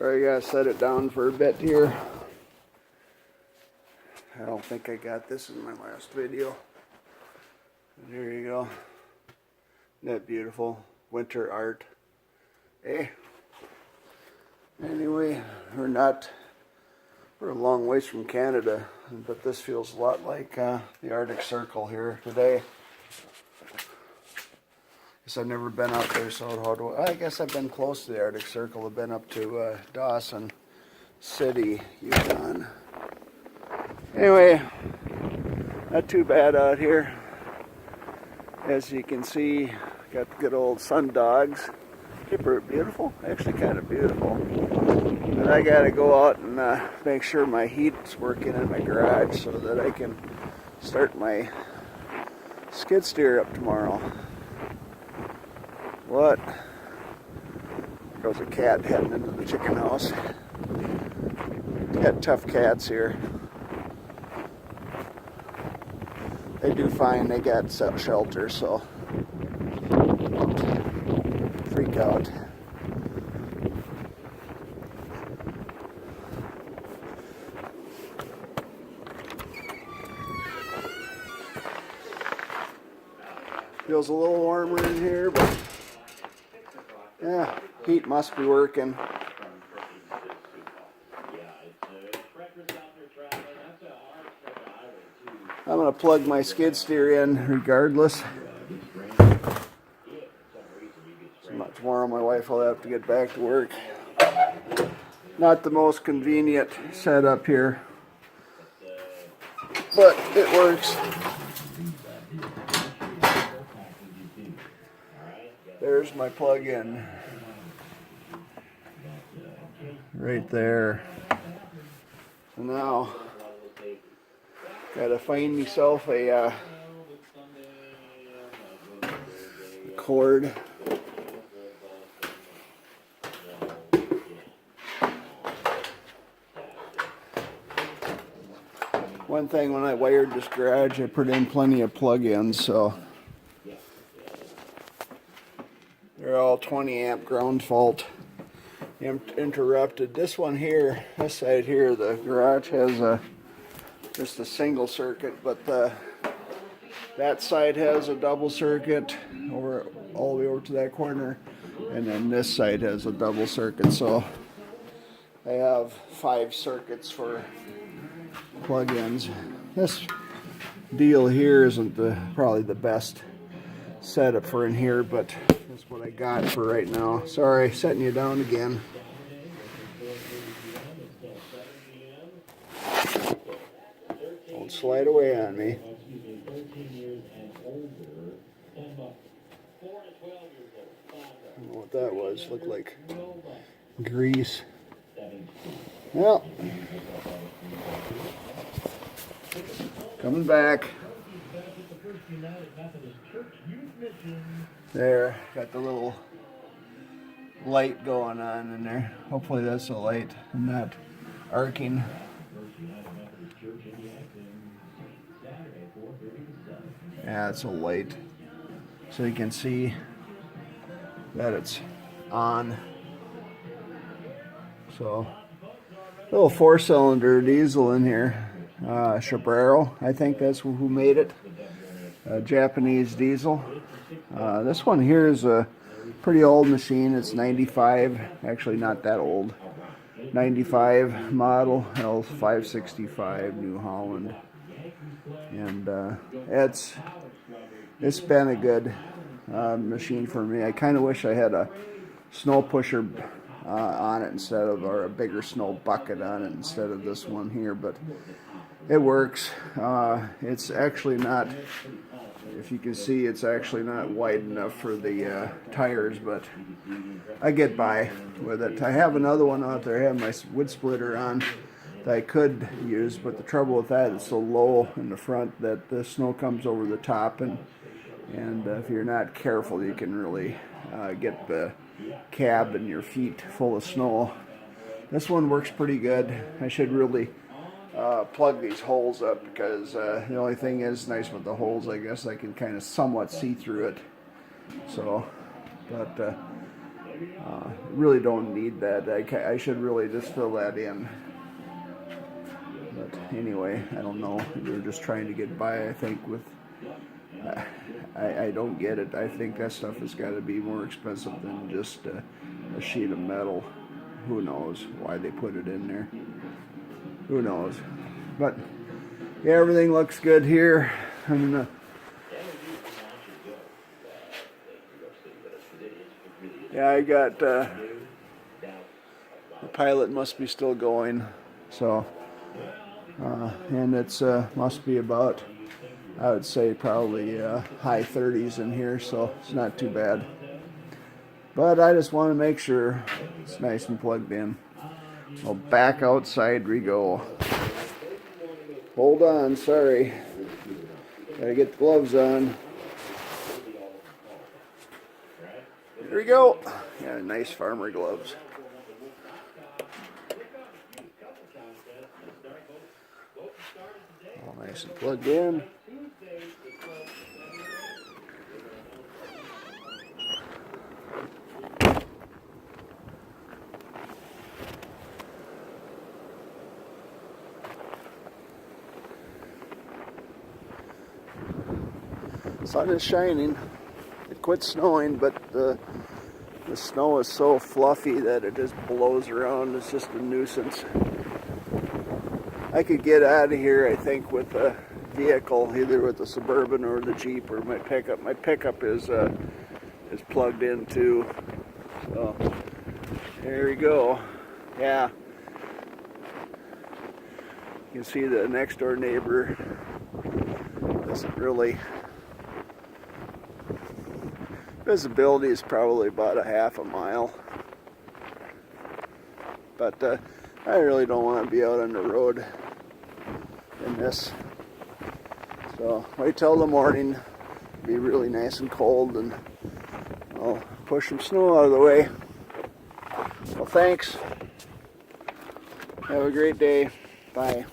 Sorry, I gotta set it down for a bit here. I don't think I got this in my last video. There you go. Isn't that beautiful? Winter art. Hey. Anyway, we're a long ways from Canada, but this feels a lot like the Arctic Circle here today. Guess I've never been out there, so I guess I've been close to the Arctic Circle. I've been up to Dawson City, Yukon. Anyway, not too bad out here. As you can see, got the good old sun dogs. Super beautiful, actually kind of beautiful. And I gotta go out and make sure my heat's working in my garage so that I can start my skid steer up tomorrow. What? There goes a cat heading into the chicken house. Got tough cats here. They do fine, they got shelter, so don't freak out. Feels a little warmer in here, but yeah, heat must be working. I'm going to plug my skid steer in regardless. Tomorrow my wife will have to get back to work. Not the most convenient setup here, but it works. There's my plug-in. Right there. So now, gotta find myself a cord. One thing, when I wired this garage, I put in plenty of plug-ins, so they're all 20 amp ground fault interrupted. This one here, this side here, the garage has just a single circuit, but that side has a double circuit over all the way over to that corner, and then this side has a double circuit, so I have 5 circuits for plug-ins. This deal here isn't probably the best setup for in here, but that's what I got for right now. Sorry, setting you down again. Don't slide away on me. I don't know what that was. Looked like grease. Well, coming back. There, got the little light going on in there. Hopefully that's a light and not arcing. Yeah, it's a light. So you can see that it's on. So, little 4-cylinder diesel in here. Chabrero, I think that's who made it. Japanese diesel. This one here is a pretty old machine. It's 95, actually not that old. 95 model, L565 New Holland. And it's been a good machine for me. I kind of wish I had a snow pusher on it instead of, or a bigger snow bucket on it instead of this one here, but it works. It's actually not, if you can see, it's actually not wide enough for the tires, but I get by with it. I have another one out there. I have my wood splitter on that I could use, but the trouble with that, it's so low in the front that the snow comes over the top, and if you're not careful, you can really get the cab and your feet full of snow. This one works pretty good. I should really plug these holes up, because the only thing is nice with the holes, I guess I can kind of somewhat see through it. So, but Really don't need that. I should really just fill that in. But anyway, I don't know. They're just trying to get by, I think, with... I don't get it. I think that stuff has got to be more expensive than just a sheet of metal. Who knows why they put it in there. Who knows. But, yeah, everything looks good here. I'm gonna... Yeah, I got... the pilot must be still going. So... and it's must be about, I would say, probably high 30s in here, so it's not too bad. But I just want to make sure it's nice and plugged in. Well, back outside we go. Hold on, sorry. Gotta get the gloves on. Here we go. Yeah, nice farmer gloves. All nice and plugged in. Sun is shining. It quit snowing, but the snow is so fluffy that it just blows around. It's just a nuisance. I could get out of here, I think, with a vehicle, either with the Suburban or the Jeep or my pickup. My pickup is plugged in too. So there we go. Yeah. You can see the next door neighbor doesn't really... Visibility is probably about a half a mile. But I really don't want to be out on the road in this. So wait till the morning. Be really nice and cold, and I'll push some snow out of the way. Well, thanks. Have a great day. Bye.